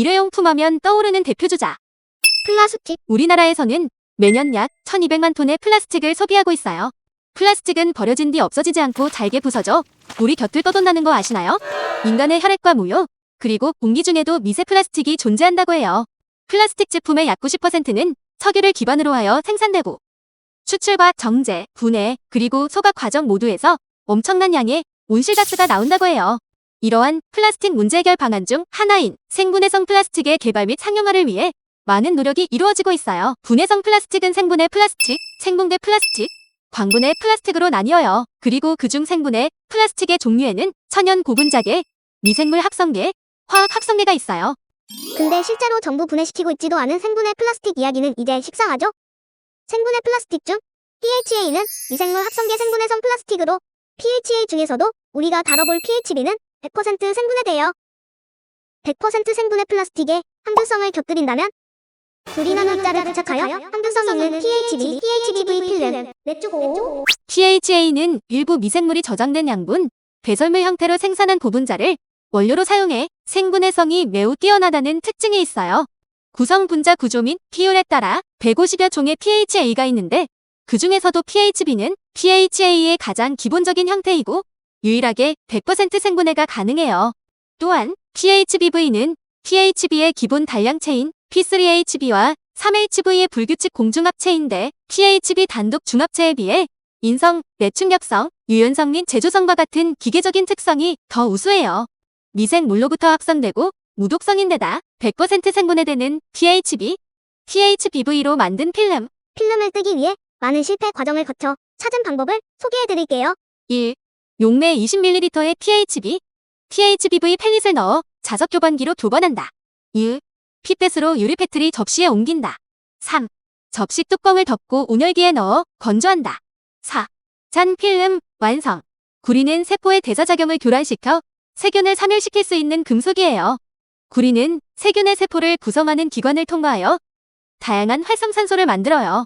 일회용품 하면 떠오르는 대표 주자. 플라스틱. 우리나라에서는 매년 약 1200만 톤의 플라스틱을 소비하고 있어요. 플라스틱은 버려진 뒤 없어지지 않고 잘게 부서져 우리 곁을 떠돈다는 거 아시나요? 인간의 혈액과 모유, 그리고 공기 중에도 미세 플라스틱이 존재한다고 해요. 플라스틱 제품의 약 90%는 석유를 기반으로 하여 생산되고 추출과 정제, 분해, 그리고 소각 과정 모두에서 엄청난 양의 온실가스가 나온다고 해요. 이러한 플라스틱 문제 해결 방안 중 하나인 생분해성 플라스틱의 개발 및 상용화를 위해 많은 노력이 이루어지고 있어요. 분해성 플라스틱은 생분해 플라스틱, 생분해 플라스틱, 광분해 플라스틱으로 나뉘어요. 그리고 그중 생분해 플라스틱의 종류에는 천연 고분자계, 미생물 합성계, 화학 합성계가 있어요. 근데 실제로 전부 분해시키고 있지도 않은 생분해 플라스틱 이야기는 이제 식상하죠? 생분해 플라스틱 중 PHA는 미생물 합성계 생분해성 플라스틱으로 PHA 중에서도 우리가 다뤄볼 PHB는 100% 생분해돼요. 100% 생분해 플라스틱에 항균성을 곁들인다면 구리나노 입자를 부착하여 항균성 있는 PHB, PHBV 필름 내주고. PHA는 일부 미생물이 저장된 양분, 배설물 형태로 생산한 고분자를 원료로 사용해 생분해성이 매우 뛰어나다는 특징이 있어요. 구성 분자 구조 및 비율에 따라 150여 종의 PHA가 있는데 그 중에서도 PHB는 PHA의 가장 기본적인 형태이고 유일하게 100% 생분해가 가능해요. 또한 PHBV는 PHB의 기본 단량체인 P3HB와 3HV의 불규칙 공중합체인데 PHB 단독 중합체에 비해 인성, 내충격성, 유연성 및 제조성과 같은 기계적인 특성이 더 우수해요. 미생물로부터 합성되고 무독성인데다 100% 생분해되는 PHB, PHBV로 만든 필름. 필름을 뜨기 위해 많은 실패 과정을 거쳐 찾은 방법을 소개해드릴게요. 1. 용매 20ml의 PHB, PHBV 펠릿을 넣어 자석 교반기로 교반한다. 2. 핏뱃으로 유리 패트리 접시에 옮긴다. 3. 접시 뚜껑을 덮고 온열기에 넣어 건조한다. 4. 잔 필름 완성. 구리는 세포의 대사작용을 교란시켜 세균을 사멸시킬 수 있는 금속이에요. 구리는 세균의 세포를 구성하는 기관을 통과하여 다양한 활성산소를 만들어요.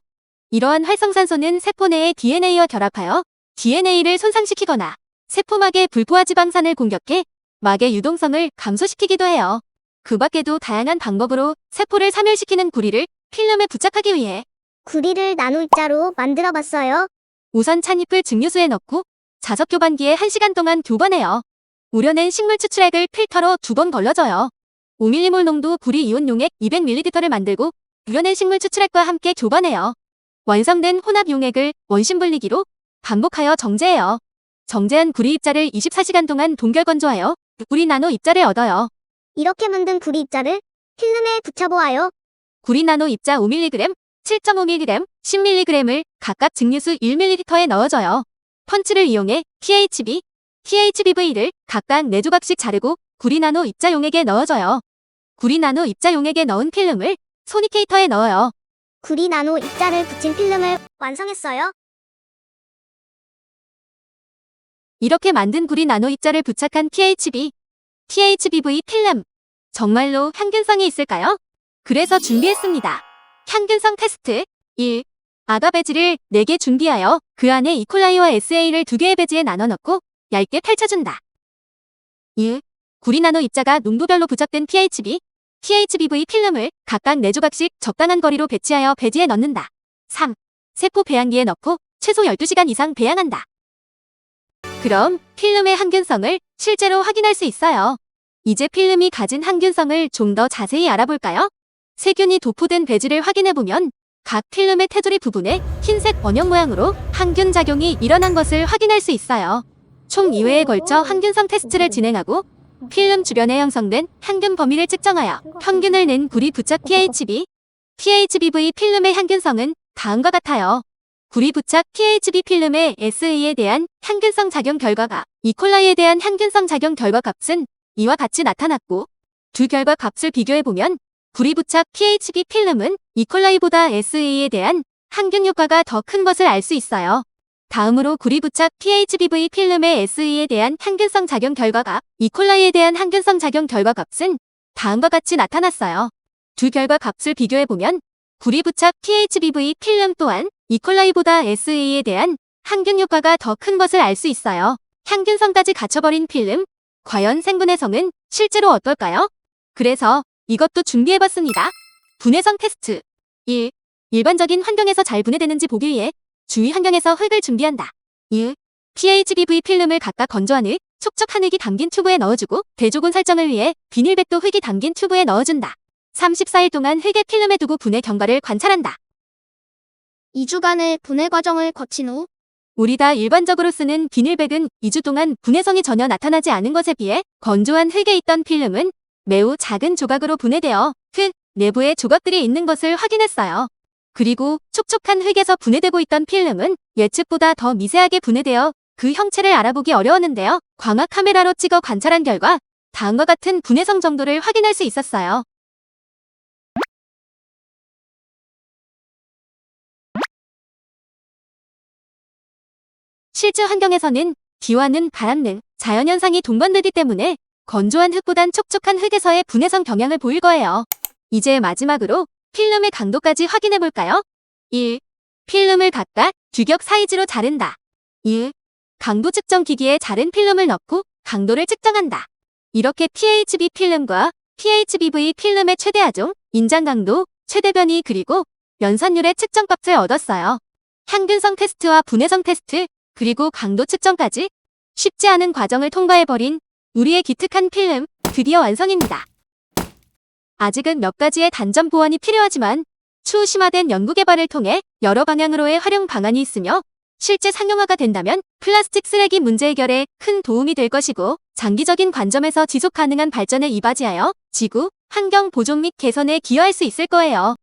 이러한 활성산소는 세포 내의 DNA와 결합하여 DNA를 손상시키거나 세포막의 불포화 지방산을 공격해 막의 유동성을 감소시키기도 해요. 그 밖에도 다양한 방법으로 세포를 사멸시키는 구리를 필름에 부착하기 위해 구리를 나노 입자로 만들어봤어요. 우선 찻잎을 증류수에 넣고 자석 교반기에 1시간 동안 교반해요. 우려낸 식물 추출액을 필터로 2번 걸러줘요. 5m몰 농도 구리 이온 용액 200ml를 만들고 우려낸 식물 추출액과 함께 교반해요. 완성된 혼합 용액을 원심 분리기로 반복하여 정제해요. 정제한 구리 입자를 24시간 동안 동결 건조하여 구리 나노 입자를 얻어요. 이렇게 만든 구리 입자를 필름에 붙여보아요. 구리 나노 입자 5mg, 7.5mg, 10mg을 각각 증류수 1ml에 넣어줘요. 펀치를 이용해 PHB, PHBV를 각각 4조각씩 자르고 구리 나노 입자 용액에 넣어줘요. 구리 나노 입자 용액에 넣은 필름을 소니케이터에 넣어요. 구리 나노 입자를 붙인 필름을 완성했어요. 이렇게 만든 구리 나노 입자를 부착한 PHB, PHBV 필름. 정말로 향균성이 있을까요? 그래서 준비했습니다. 향균성 테스트. 1. 아가 배지를 4개 준비하여 그 안에 이콜라이와 SA를 2개의 배지에 나눠 넣고 얇게 펼쳐준다. 2. 구리 나노 입자가 농도별로 부착된 PHB, PHBV 필름을 각각 4조각씩 적당한 거리로 배치하여 배지에 넣는다. 3. 세포 배양기에 넣고 최소 12시간 이상 배양한다. 그럼 필름의 항균성을 실제로 확인할 수 있어요. 이제 필름이 가진 항균성을 좀 더 자세히 알아볼까요? 세균이 도포된 배지를 확인해보면 각 필름의 테두리 부분에 흰색 원형 모양으로 항균 작용이 일어난 것을 확인할 수 있어요. 총 2회에 걸쳐 항균성 테스트를 진행하고 필름 주변에 형성된 항균 범위를 측정하여 평균을 낸 구리 부착 PHB, PHBV 필름의 항균성은 다음과 같아요. 구리 부착 PHB 필름의 SA에 대한 항균성 작용 결과가 이콜라이에 대한 항균성 작용 결과 값은 이와 같이 나타났고 두 결과 값을 비교해보면 구리 부착 PHB 필름은 이콜라이보다 SA에 대한 항균 효과가 더 큰 것을 알 수 있어요. 다음으로 구리 부착 PHBV 필름의 SA에 대한 항균성 작용 결과가 이콜라이에 대한 항균성 작용 결과 값은 다음과 같이 나타났어요. 두 결과 값을 비교해보면 구리 부착 PHBV 필름 또한 이콜라이보다 SA에 대한 항균 효과가 더 큰 것을 알 수 있어요. 항균성까지 갖춰버린 필름, 과연 생분해성은 실제로 어떨까요? 그래서 이것도 준비해봤습니다. 분해성 테스트. 1. 일반적인 환경에서 잘 분해되는지 보기 위해 주위 환경에서 흙을 준비한다. 2. PHBV 필름을 각각 건조한 흙, 촉촉한 흙이 담긴 튜브에 넣어주고 대조군 설정을 위해 비닐백도 흙이 담긴 튜브에 넣어준다. 34일 동안 흙의 필름에 두고 분해 경과를 관찰한다. 2주간의 분해 과정을 거친 후 우리가 일반적으로 쓰는 비닐백은 2주 동안 분해성이 전혀 나타나지 않은 것에 비해 건조한 흙에 있던 필름은 매우 작은 조각으로 분해되어 흙 내부에 조각들이 있는 것을 확인했어요. 그리고 촉촉한 흙에서 분해되고 있던 필름은 예측보다 더 미세하게 분해되어 그 형체를 알아보기 어려웠는데요. 광학 카메라로 찍어 관찰한 결과 다음과 같은 분해성 정도를 확인할 수 있었어요. 실제 환경에서는 비와는 바람 등 자연현상이 동반되기 때문에 건조한 흙보단 촉촉한 흙에서의 분해성 경향을 보일 거예요. 이제 마지막으로 필름의 강도까지 확인해볼까요? 1. 필름을 각각 규격 사이즈로 자른다. 2. 강도 측정 기기에 자른 필름을 넣고 강도를 측정한다. 이렇게 PHB 필름과 PHBV 필름의 최대 하종, 인장 강도, 최대 변이 그리고 연산율의 측정값을 얻었어요. 향균성 테스트와 분해성 테스트, 그리고 강도 측정까지 쉽지 않은 과정을 통과해버린 우리의 기특한 필름, 드디어 완성입니다. 아직은 몇 가지의 단점 보완이 필요하지만 추후 심화된 연구 개발을 통해 여러 방향으로의 활용 방안이 있으며 실제 상용화가 된다면 플라스틱 쓰레기 문제 해결에 큰 도움이 될 것이고 장기적인 관점에서 지속 가능한 발전에 이바지하여 지구, 환경 보존 및 개선에 기여할 수 있을 거예요.